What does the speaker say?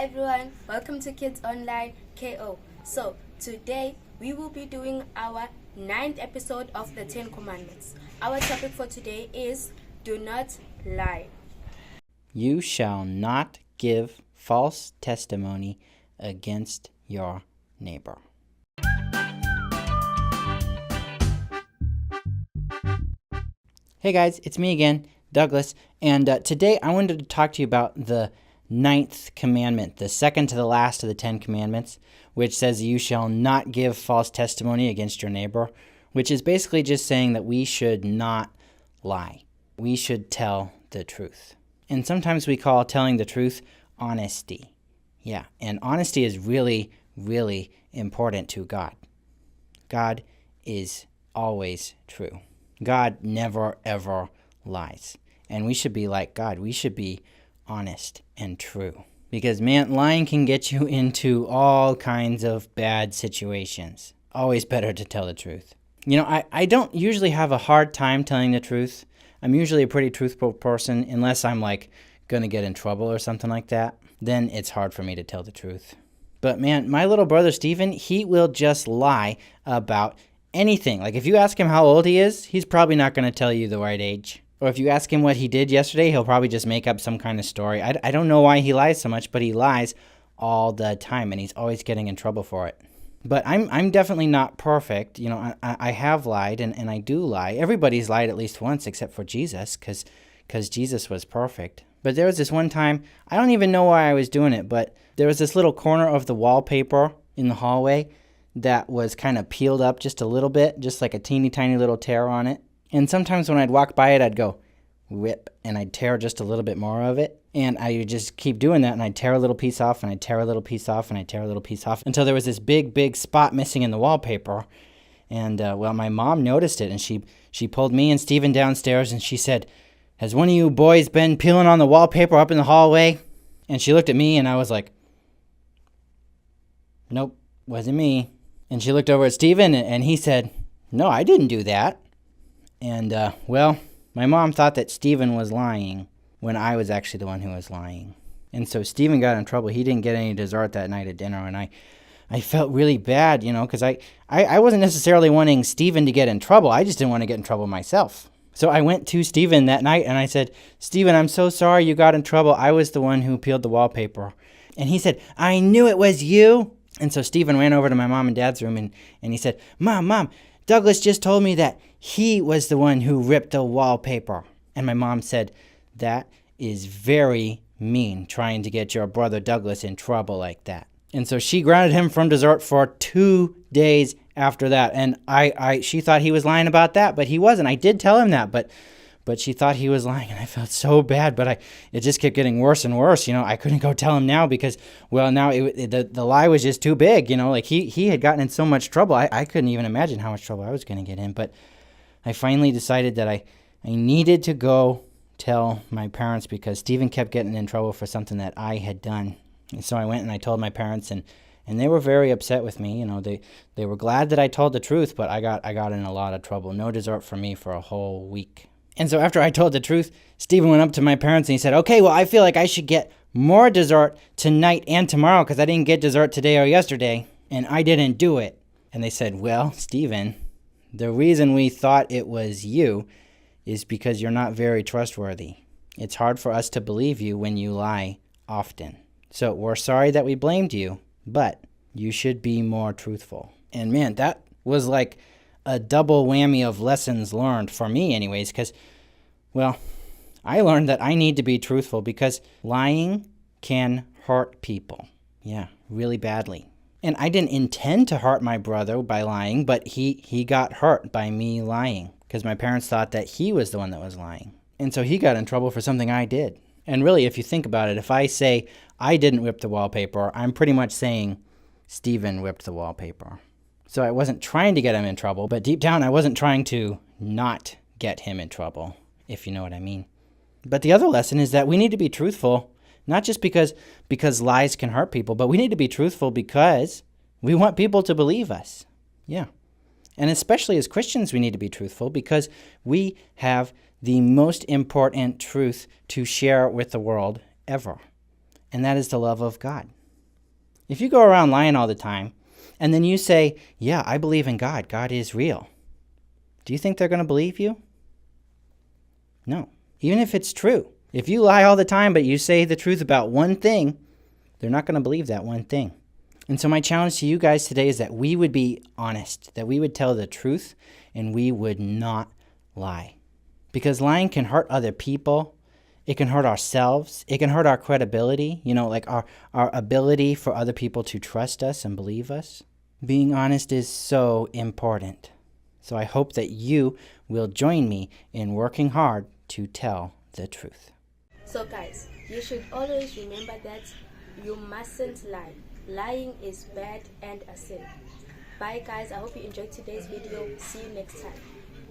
everyone, welcome to Kids Online KO. So today we will be doing our 9th episode of the 10 Commandments. Our topic for today is do not lie. You shall not give false testimony against your neighbor. Hey guys, it's me again, Douglas, and today I wanted to talk to you about the 9th commandment, the second to the last of the 10 commandments, which says you shall not give false testimony against your neighbor, which is basically just saying that we should not lie. We should tell the truth. And sometimes we call telling the truth honesty. Yeah, and honesty is really, really important to God. God is always true. God never, ever lies. And we should be like God. We should be honest and true. Because, man, lying can get you into all kinds of bad situations. Always better to tell the truth. You know, I don't usually have a hard time telling the truth. I'm usually a pretty truthful person, unless I'm, going to get in trouble or something like that. Then it's hard for me to tell the truth. But, man, my little brother, Stephen, he will just lie about anything. Like, if you ask him how old he is, he's probably not going to tell you the right age. Or if you ask him what he did yesterday, he'll probably just make up some kind of story. I don't know why he lies so much, but he lies all the time, and he's always getting in trouble for it. But I'm definitely not perfect. You know, I have lied, and I do lie. Everybody's lied at least once except for Jesus, because Jesus was perfect. But there was this one time, I don't even know why I was doing it, but there was this little corner of the wallpaper in the hallway that was kind of peeled up just a little bit, just like a teeny tiny little tear on it. And sometimes when I'd walk by it, I'd go, whip, and I'd tear just a little bit more of it. And I would just keep doing that, and I'd tear a little piece off, and I'd tear a little piece off, and I'd tear a little piece off, until there was this big, big spot missing in the wallpaper. And, my mom noticed it, and she pulled me and Steven downstairs, and she said, "Has one of you boys been peeling on the wallpaper up in the hallway?" And she looked at me, and I was like, "Nope, wasn't me." And she looked over at Steven, and he said, "No, I didn't do that." And, my mom thought that Steven was lying when I was actually the one who was lying. And so Steven got in trouble. He didn't get any dessert that night at dinner, and I felt really bad, because I wasn't necessarily wanting Steven to get in trouble. I just didn't want to get in trouble myself. So I went to Steven that night, and I said, "Steven, I'm so sorry you got in trouble. I was the one who peeled the wallpaper." And he said, "I knew it was you." And so Steven ran over to my mom and dad's room, and he said, Mom, Douglas just told me that he was the one who ripped the wallpaper." And my mom said, "That is very mean, trying to get your brother Douglas in trouble like that." And so she grounded him from dessert for 2 days after that. And she thought he was lying about that, but he wasn't. I did tell him that, but she thought he was lying, and I felt so bad. But it just kept getting worse and worse. I couldn't go tell him now because, now the lie was just too big. He had gotten in so much trouble. I couldn't even imagine how much trouble I was going to get in. But I finally decided that I needed to go tell my parents because Stephen kept getting in trouble for something that I had done. And so I went and I told my parents, and they were very upset with me. They were glad that I told the truth, but I got in a lot of trouble. No dessert for me for a whole week. And so after I told the truth, Stephen went up to my parents and he said, "Okay, well, I feel like I should get more dessert tonight and tomorrow because I didn't get dessert today or yesterday, and I didn't do it." And they said, "Well, Stephen, the reason we thought it was you is because you're not very trustworthy. It's hard for us to believe you when you lie often. So we're sorry that we blamed you, but you should be more truthful." And man, that was like a double whammy of lessons learned for me anyways, because, I learned that I need to be truthful because lying can hurt people. Yeah, really badly. And I didn't intend to hurt my brother by lying, but he got hurt by me lying because my parents thought that he was the one that was lying. And so he got in trouble for something I did. And really, if you think about it, if I say I didn't whip the wallpaper, I'm pretty much saying Stephen whipped the wallpaper. So I wasn't trying to get him in trouble, but deep down I wasn't trying to not get him in trouble, if you know what I mean. But the other lesson is that we need to be truthful, not just because lies can hurt people, but we need to be truthful because we want people to believe us. Yeah. And especially as Christians, we need to be truthful because we have the most important truth to share with the world ever. and that is the love of God. If you go around lying all the time, and then you say, yeah, I believe in God, God is real, do you think they're going to believe you? No. Even if it's true. If you lie all the time, but you say the truth about one thing, they're not going to believe that one thing. And so my challenge to you guys today is that we would be honest, that we would tell the truth, and we would not lie. Because lying can hurt other people. It can hurt ourselves. It can hurt our credibility, like our ability for other people to trust us and believe us. Being honest is so important. So I hope that you will join me in working hard to tell the truth. So guys, you should always remember that you mustn't lie. Lying is bad and a sin. Bye guys, I hope you enjoyed today's video. See you next time.